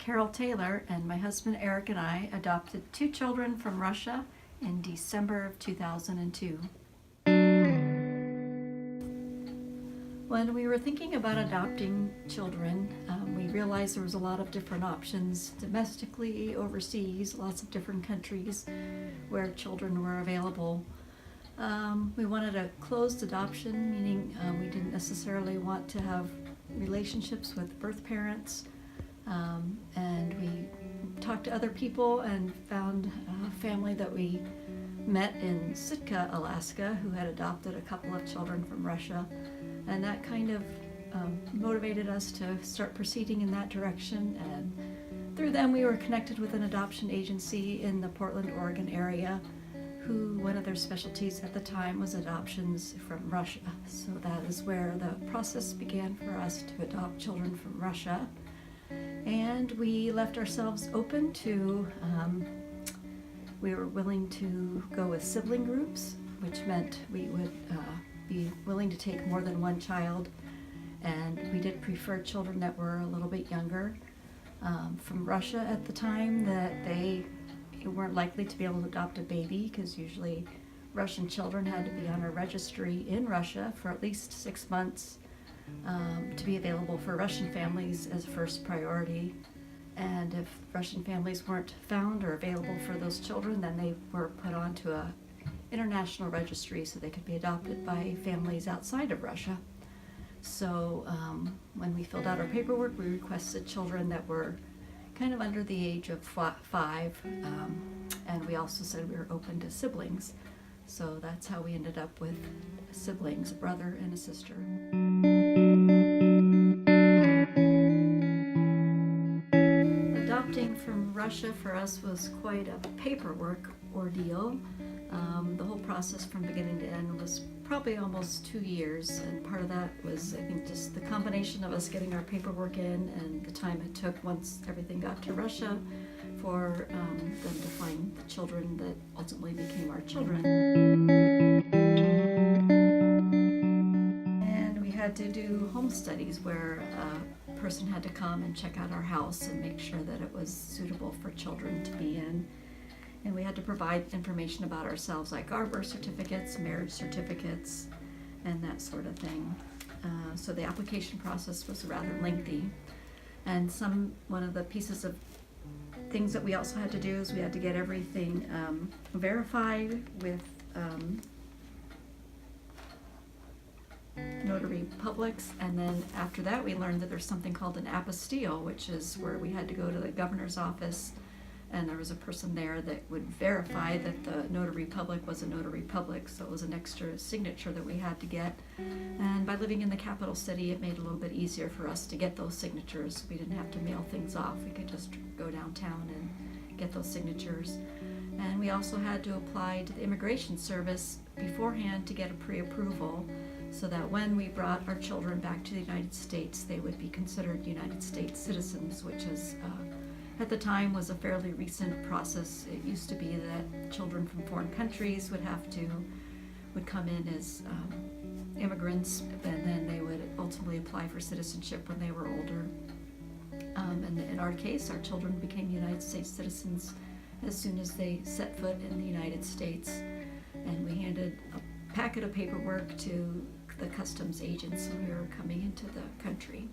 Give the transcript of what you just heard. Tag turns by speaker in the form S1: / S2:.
S1: Carol Taylor, and my husband Eric and I adopted 2 children from Russia in December of 2002. When we were thinking about adopting children, we realized there was a lot of different options domestically, overseas, lots of different countries where children were available. We wanted a closed adoption, meaning we didn't necessarily want to have relationships with birth parents, and we talked to other people and found a family that we met in Sitka, Alaska, who had adopted a couple of children from Russia, and that kind of motivated us to start proceeding in that direction. And through them we were connected with an adoption agency in the Portland, Oregon area, who one of their specialties at the time was adoptions from Russia. So that is where the process began for us to adopt children from Russia. And we left ourselves open to, we were willing to go with sibling groups, which meant we would be willing to take more than one child. And we did prefer children that were a little bit younger. From Russia at the time, that they weren't likely to be able to adopt a baby, because usually Russian children had to be on a registry in Russia for at least 6 months to be available for Russian families as first priority. And if Russian families weren't found or available for those children, then they were put onto a international registry so they could be adopted by families outside of Russia. So when we filled out our paperwork, we requested children that were kind of under the age of 5, and we also said we were open to siblings. So that's how we ended up with siblings, a brother and a sister. Adopting from Russia for us was quite a paperwork ordeal. The whole process from beginning to end was probably almost 2 years, and part of that was, I think, just the combination of us getting our paperwork in and the time it took once everything got to Russia for them to find the children that ultimately became our children. And we had to do home studies where a person had to come and check out our house and make sure that it was suitable for children to be in. And we had to provide information about ourselves, like our birth certificates, marriage certificates, and that sort of thing. So the application process was rather lengthy. And one of the pieces of things that we also had to do is we had to get everything verified with notary publics. And then after that, we learned that there's something called an apostille, which is where we had to go to the governor's office, and there was a person there that would verify that the notary public was a notary public, so it was an extra signature that we had to get. And by living in the capital city, it made it a little bit easier for us to get those signatures. We didn't have to mail things off. We could just go downtown and get those signatures. And we also had to apply to the Immigration Service beforehand to get a pre-approval, so that when we brought our children back to the United States, they would be considered United States citizens, which is at the time was a fairly recent process. It used to be that children from foreign countries would come in as immigrants, and then they would ultimately apply for citizenship when they were older. And in our case, our children became United States citizens as soon as they set foot in the United States. And we handed a packet of paperwork to the customs agents when we were coming into the country.